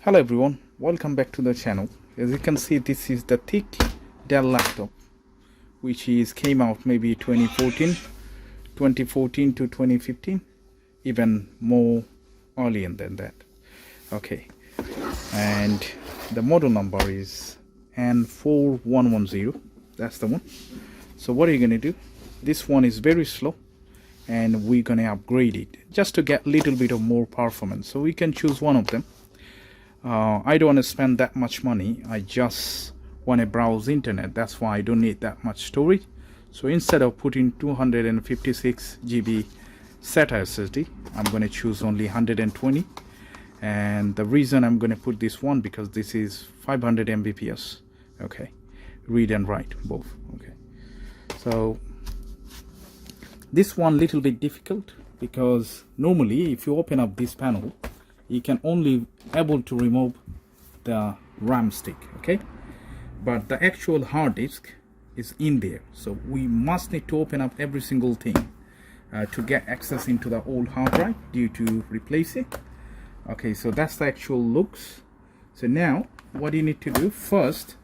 Hello everyone, welcome back to the channel. As you can see, this is the thick Dell laptop which came out maybe 2014 to 2015, even more earlier than that. Okay, and the model number is N4110. That's the one. So what are you going to do? This one is very slow and we're going to upgrade it just to get a little bit of more performance. So we can choose one of them. I don't want to spend that much money. I just want to browse internet. That's why I don't need that much storage. So instead of putting 256 GB SATA SSD, I'm going to choose only 120. And the reason I'm going to put this one, because this is 500 Mbps. Okay, read and write both. Okay, so this one little bit difficult, because normally if you open up this panel, you can only able to remove the RAM stick, okay, but the actual hard disk is in there, so we must need to open up every single thing to get access into the old hard drive due to replace it. Okay, so that's the actual looks. So now what you need to do first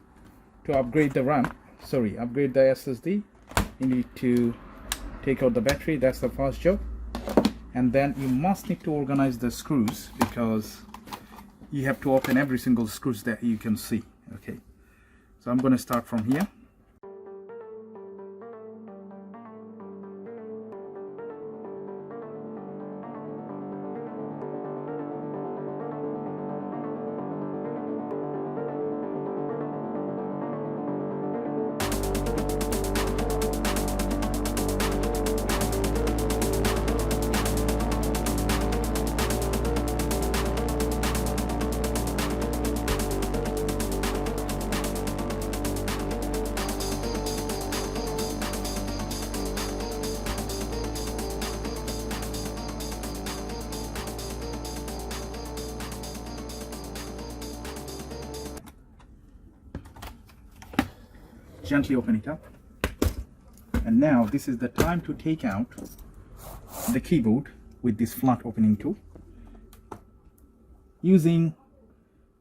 to upgrade the upgrade the SSD, you need to take out the battery. That's the first job. And then you must need to organize the screws, because you have to open every single screws that you can see. Okay, so I'm going to start from here. Gently open it up, and now this is the time to take out the keyboard with this flat opening tool. Using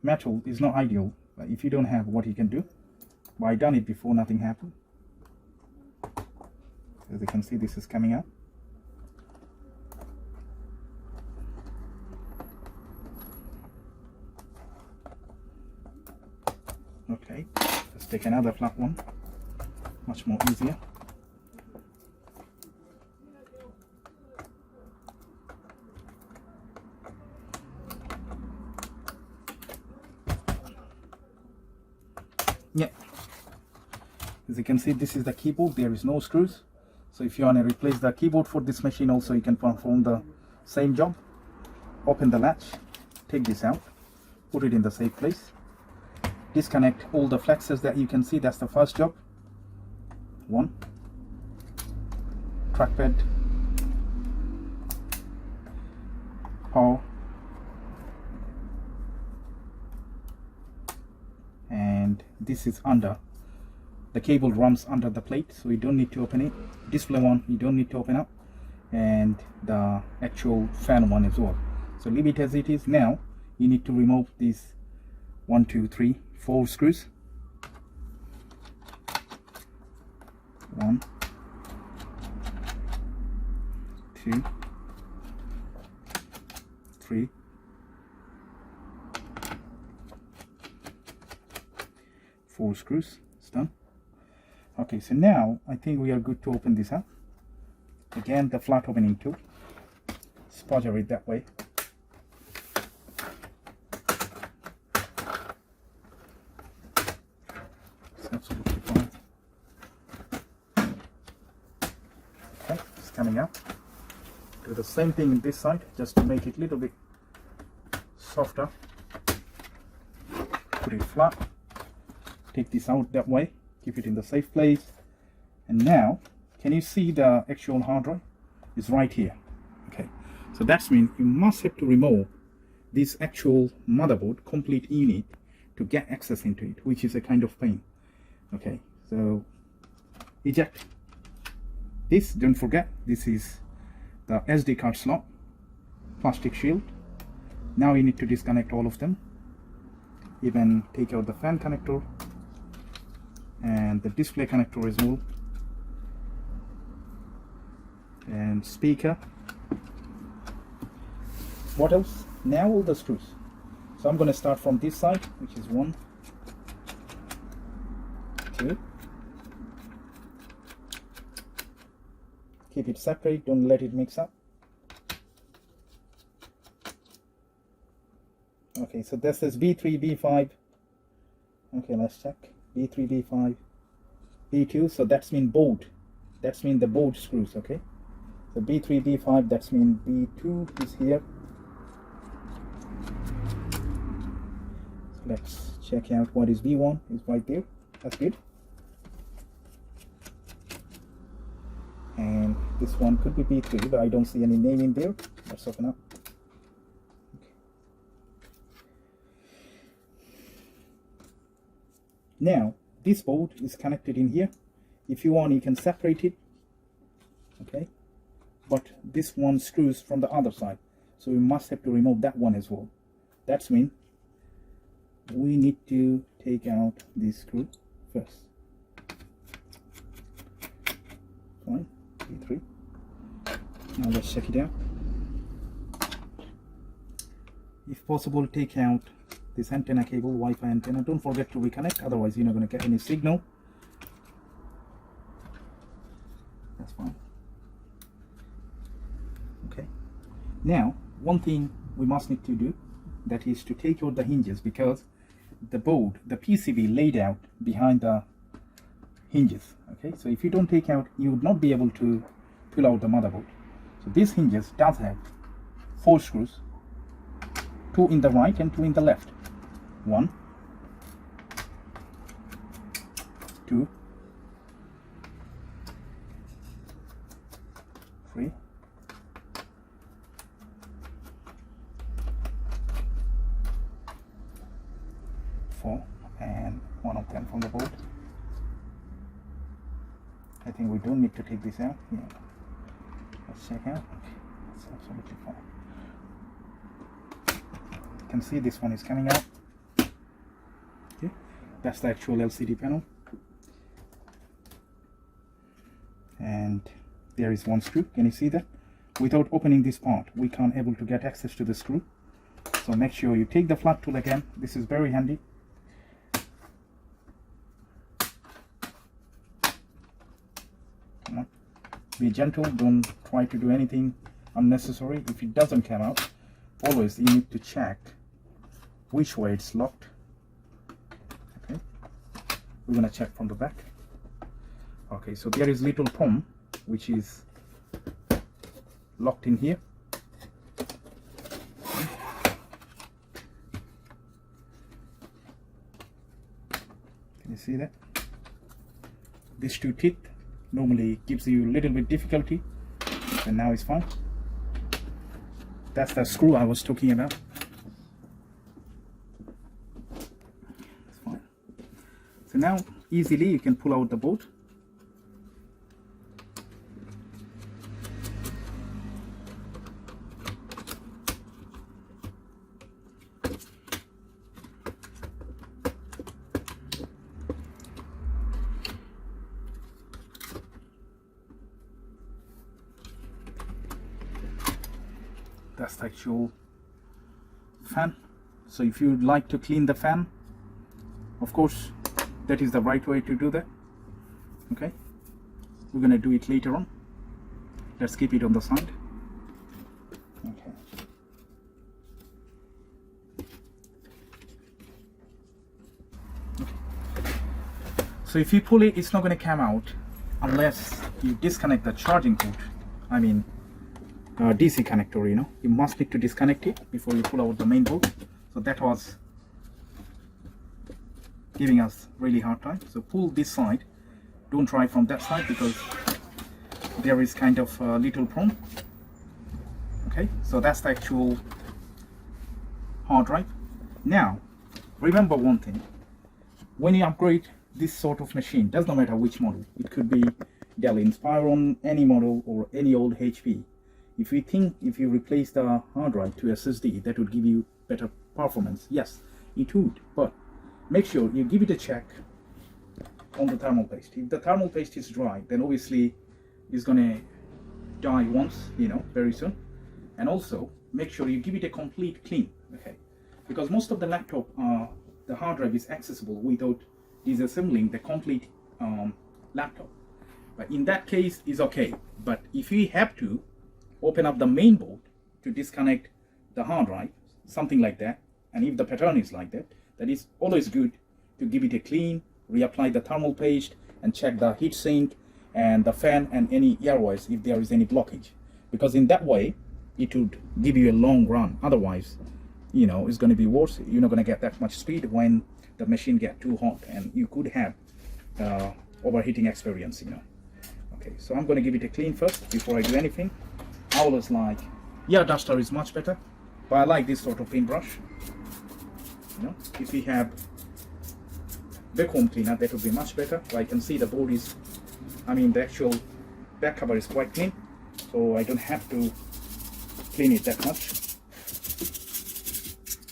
metal is not ideal, but if you don't have, what you can do, but I done it before, nothing happened. As you can see, this is coming out. Okay, let's take another flat one, much more easier. Yeah, as you can see, this is the keyboard. There is no screws, so if you want to replace the keyboard for this machine also, you can perform the same job. Open the latch, take this out, put it in the safe place, disconnect all the flexes that you can see. That's the first job. One, trackpad, power, and this is under. The cable runs under the plate, so you don't need to open it. Display one, you don't need to open up, and the actual fan one as well. So leave it as it is. Now you need to remove these 1, 2, 3, 4 screws. 1, 2, 3, 4 screws. It's done. Okay, so now I think we are good to open this up. Again, the flat opening tool. Spudger it that way. It's absolutely fine. Okay, it's coming out. Do the same thing in this side, just to make it a little bit softer. Put it flat. Take this out that way. Keep it in the safe place. And now, can you see the actual hard drive? It's right here. Okay, so that means you must have to remove this actual motherboard complete unit to get access into it, which is a kind of pain. Okay, so eject this. Don't forget, this is the SD card slot, plastic shield. Now you need to disconnect all of them. Even take out the fan connector and the display connector is removed, and speaker. What else? Now all the screws. So I'm going to start from this side, which is 1, 2. Keep it separate, don't let it mix up. Okay, so this is B3, B5. Okay, let's check. B3, B5, B2. So that's mean board. That's mean the board screws. Okay. So B3, B5. That's mean B2 is here. So let's check out what is B1. Is right there. That's good. And this one could be B3, but I don't see any name in there. Let's open up. Now this board is connected in here. If you want, you can separate it, okay, but this one screws from the other side, so we must have to remove that one as well. That's mean we need to take out this screw first. Fine, B3. Now let's check it out. If possible, take out this antenna cable, Wi-Fi antenna. Don't forget to reconnect, otherwise you're not going to get any signal. That's fine. Okay. Now, one thing we must need to do, that is to take out the hinges, because the board, the PCB laid out behind the hinges. Okay, so if you don't take out, you would not be able to pull out the motherboard. So these hinges does have 4 screws, 2 in the right and 2 in the left. 1, 2, 3, 4, and one of them from the board. I think we don't need to take this out. Yeah. Let's check out. Okay, that's absolutely fine. You can see this one is coming out. Okay, that's the actual LCD panel, and there is one screw. Can you see that? Without opening this part, we can't able to get access to the screw. So make sure you take the flat tool again. This is very handy. Come on, be gentle. Don't try to do anything unnecessary. If it doesn't come out, always you need to check which way it's locked. Okay, we're gonna check from the back. Okay, so there is little pom which is locked in here. Can you see that? These 2 teeth normally gives you a little bit difficulty, and now it's fine. That's the screw I was talking about. It's fine. So now easily you can pull out the board. That's the actual fan. So if you'd like to clean the fan, of course that is the right way to do that. Okay, we're gonna do it later on. Let's keep it on the side. Okay, so if you pull it, it's not going to come out unless you disconnect the charging port. I mean DC connector, you know, you must need to disconnect it before you pull out the main board. So that was giving us really hard time. So pull this side, don't try from that side because there is kind of a little prong. Okay, so that's the actual hard drive. Now remember one thing, when you upgrade this sort of machine, does not matter which model, it could be Dell Inspiron, any model, or any old HP. If you think if you replace the hard drive to SSD, that would give you better performance, yes, it would. But make sure you give it a check on the thermal paste. If the thermal paste is dry, then obviously it's gonna die once, very soon. And also make sure you give it a complete clean, okay? Because most of the laptop, the hard drive is accessible without disassembling the complete laptop. But in that case, is okay. But if you have to open up the main board to disconnect the hard drive, something like that, and if the pattern is like that, that is always good to give it a clean, reapply the thermal paste, and check the heatsink and the fan and any airways if there is any blockage. Because in that way, it would give you a long run. Otherwise, it's going to be worse. You're not going to get that much speed when the machine get too hot, and you could have overheating experience. Okay, so I'm going to give it a clean first before I do anything. I always like, duster is much better, but I like this sort of paintbrush. If we have Thepcphone cleaner, that would be much better. But I can see the board is, the actual back cover is quite clean, so I don't have to clean it that much.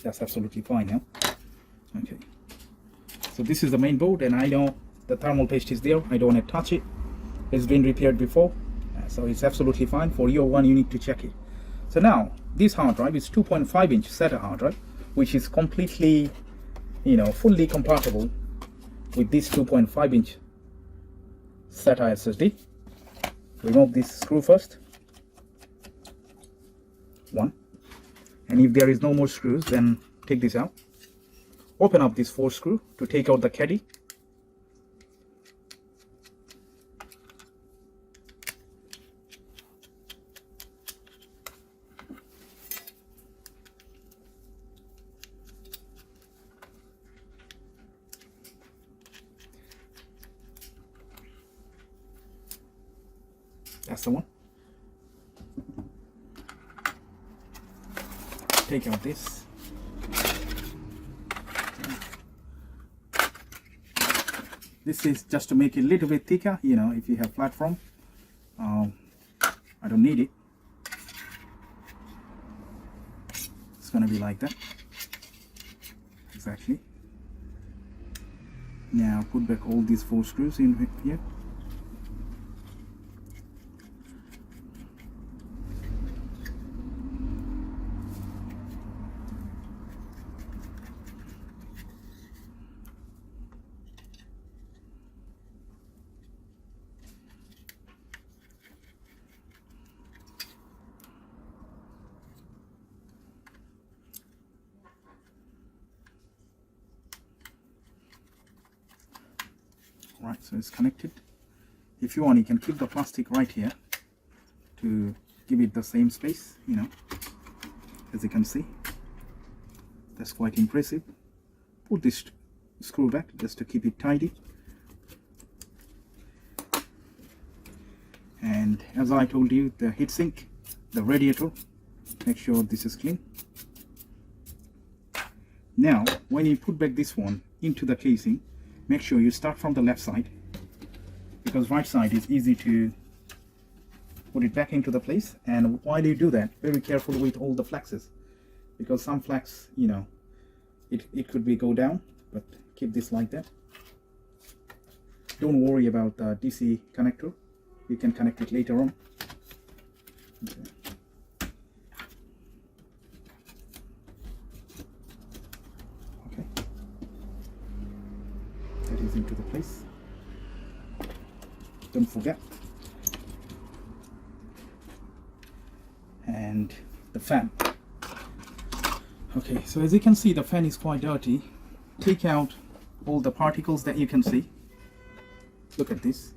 That's absolutely fine now. Okay, so this is the main board, and I know the thermal paste is there. I don't want to touch it. It's been repaired before, so it's absolutely fine. For your one, you need to check it. So now this hard drive is 2.5-inch SATA hard drive, which is completely, fully compatible with this 2.5-inch SATA SSD. Remove this screw first. One. And if there is no more screws, then take this out. Open up this 4 screw to take out the caddy. That's the one. Take out this. This is just to make it a little bit thicker, if you have platform. I don't need it. It's gonna be like that. Exactly. Now put back all these 4 screws in here. Right, so it's connected. If you want, you can keep the plastic right here to give it the same space, as you can see. That's quite impressive. Put this screw back just to keep it tidy. And as I told you, the heatsink, the radiator, make sure this is clean. Now, when you put back this one into the casing, make sure you start from the left side, because right side is easy to put it back into the place. And while you do that, very careful with all the flexes, because some flex, it could be go down, but keep this like that. Don't worry about the DC connector. You can connect it later on. Okay. Into the place. Don't forget. And the fan. Okay, so as you can see, the fan is quite dirty. Take out all the particles that you can see. Look at this.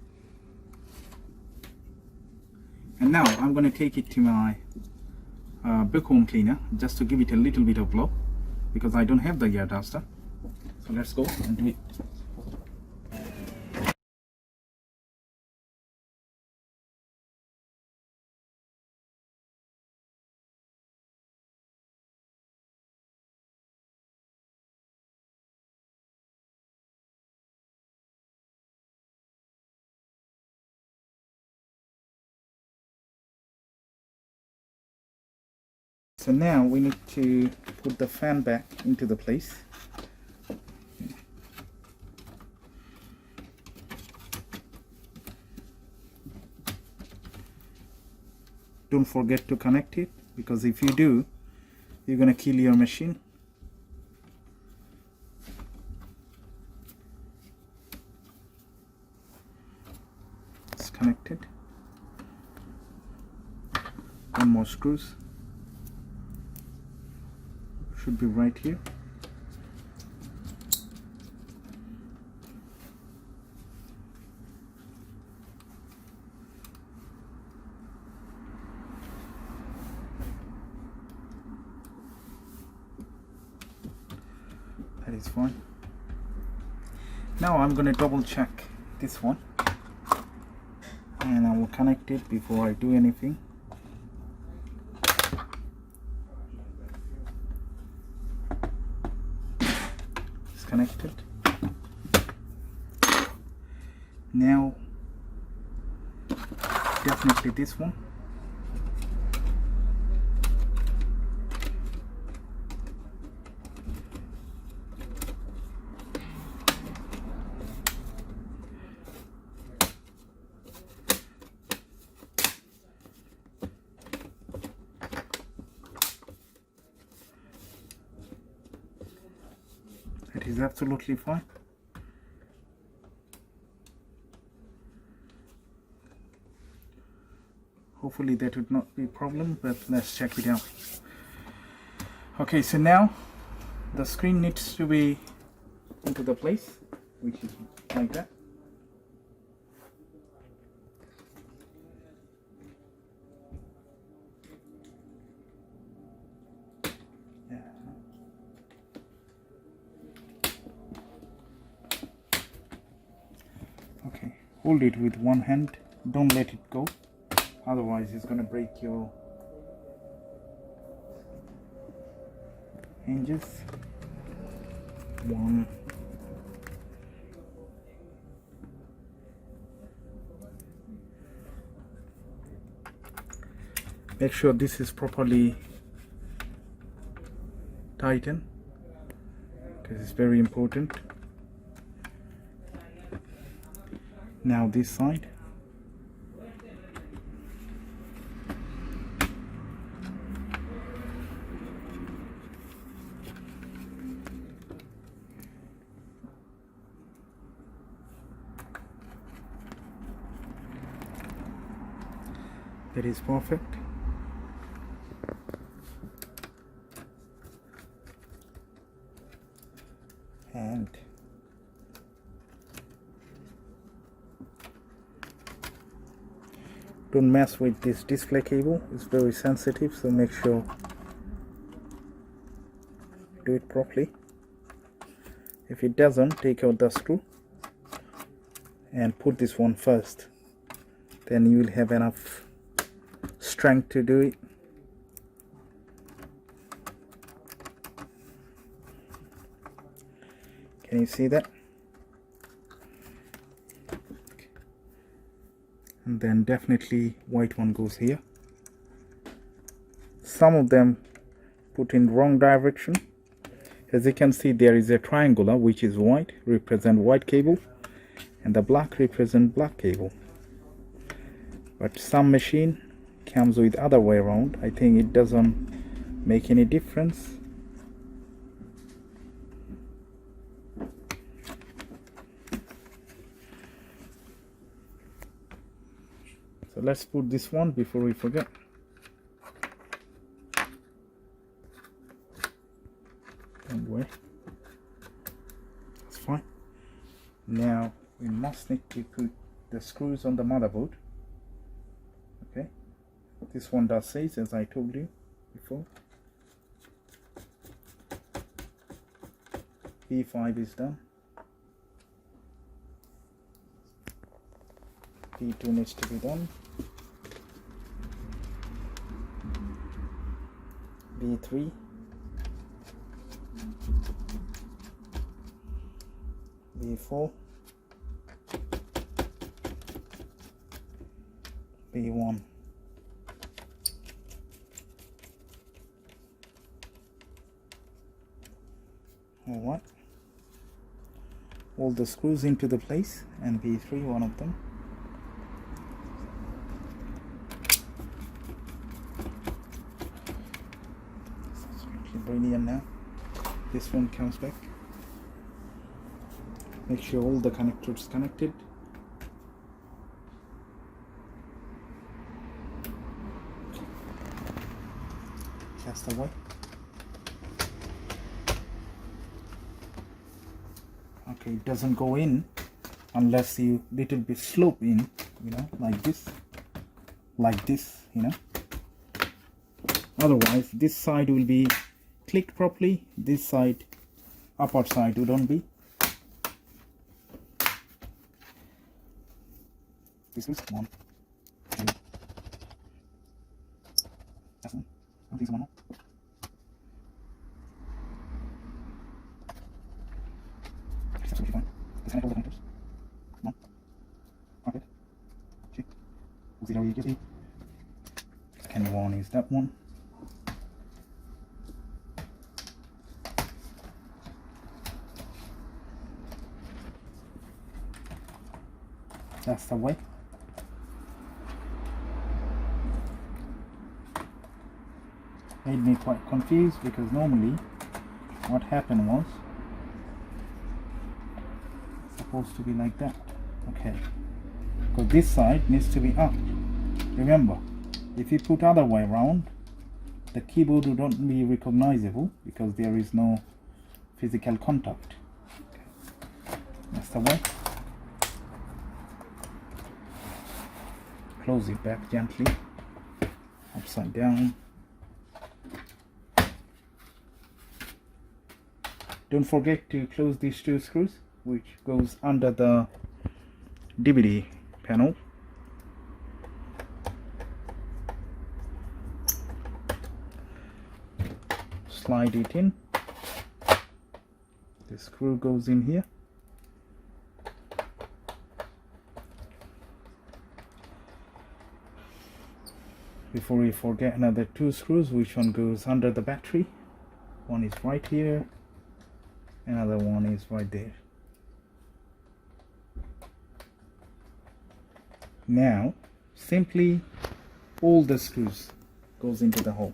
And now I'm going to take it to my Thepcphone cleaner just to give it a little bit of blow, because I don't have the air duster. So let's go and do it. So now we need to put the fan back into the place. don't forget to connect it, because if you do, you're gonna kill your machine. It's connected. One more screws should be right here. That is fine. Now I'm going to double check this one, and I will connect it before I do anything. It's connected. Now definitely this one. It is absolutely fine. Hopefully that would not be a problem, but let's check it out. Okay, so now the screen needs to be into the place, which is like that. Okay, hold it with one hand, don't let it go, otherwise it's going to break your hinges. One, make sure this is properly tightened, because it's very important. Now this side. That is perfect. And don't mess with this display cable, it's very sensitive, so make sure do it properly. If it doesn't, take out the screw and put this one first, then you will have enough strength to do it. Can you see that? Okay. And then definitely white one goes here. Some of them put in wrong direction. As you can see, there is a triangular which is white, represent white cable, and the black represent black cable. But some machine comes with other way around. I think it doesn't make any difference. So let's put this one before we forget. Don't worry, that's fine. Now we must need to put the screws on the motherboard. Okay, this one does says, as I told you before, P5 is done, P2 needs to be done, B3, B4, B1. Alright, all the screws into the place, and B3 one of them. brilliant now. This one comes back. Make sure all the connectors connected. That's the way. Okay, it doesn't go in unless you little bit slope in, you know, like this, you know. Otherwise this side will be clicked properly, this side, upper side wouldn't be. This is 1, 2, that's one, I think one more. That's absolutely fine. Disconnect all the connectors. 1, okay, 2, 0, easy. Second one is that one. That's the way. Made me quite confused because normally what happened was supposed to be like that. Okay, because this side needs to be up. Remember, if you put other way around, the keyboard will not be recognizable because there is no physical contact. Okay. That's the way. Close it back gently, upside down. Don't forget to close these two screws, which goes under the DVD panel. Slide it in. The screw goes in here. Before we forget, another two screws, which one goes under the battery. One is right here, another one is right there. Now simply all the screws goes into the hole.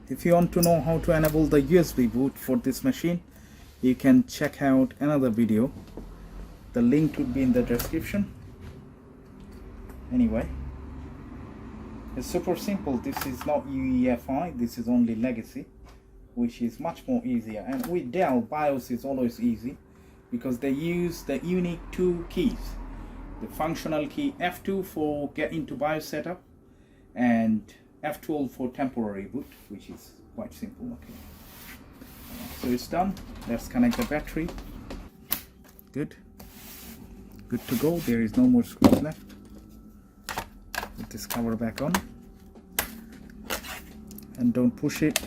If you want to know how to enable the USB boot for this machine, you can check out another video. The link would be in the description. Anyway, it's super simple. This is not UEFI, this is only legacy, which is much more easier. And with Dell, BIOS is always easy because they use the unique two keys. The functional key F2 for get into BIOS setup and F12 for temporary boot, which is quite simple. Okay, so it's done. Let's connect the battery. Good to go. There is no more screws left. Put this cover back on and don't push it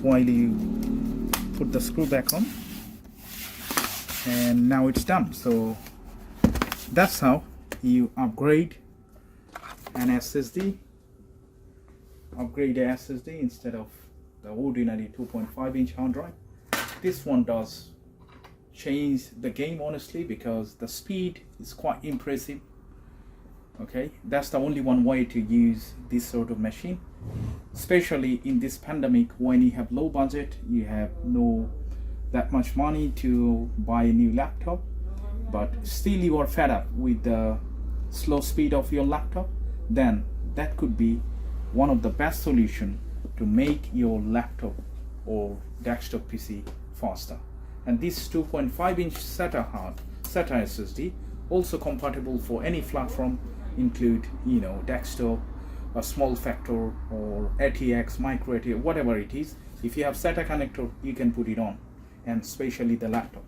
while you put the screw back on. And now it's done. So that's how you upgrade an SSD. Upgrade a SSD instead of the ordinary 2.5-inch hard drive. This one does change the game, honestly, because the speed is quite impressive. Okay, that's the only one way to use this sort of machine, especially in this pandemic when you have low budget, you have no that much money to buy a new laptop, but still you are fed up with the slow speed of your laptop. Then that could be one of the best solution to make your laptop or desktop PC faster. And this 2.5-inch SATA SSD also compatible for any platform, include, you know, desktop, a small factor, or ATX, micro ATX, whatever it is. If you have SATA connector, you can put it on, and especially the laptop.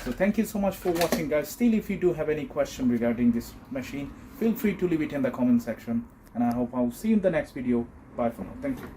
So thank you so much for watching, guys. Still, if you do have any question regarding this machine, feel free to leave it in the comment section. And I hope I'll see you in the next video. Bye for now. Thank you.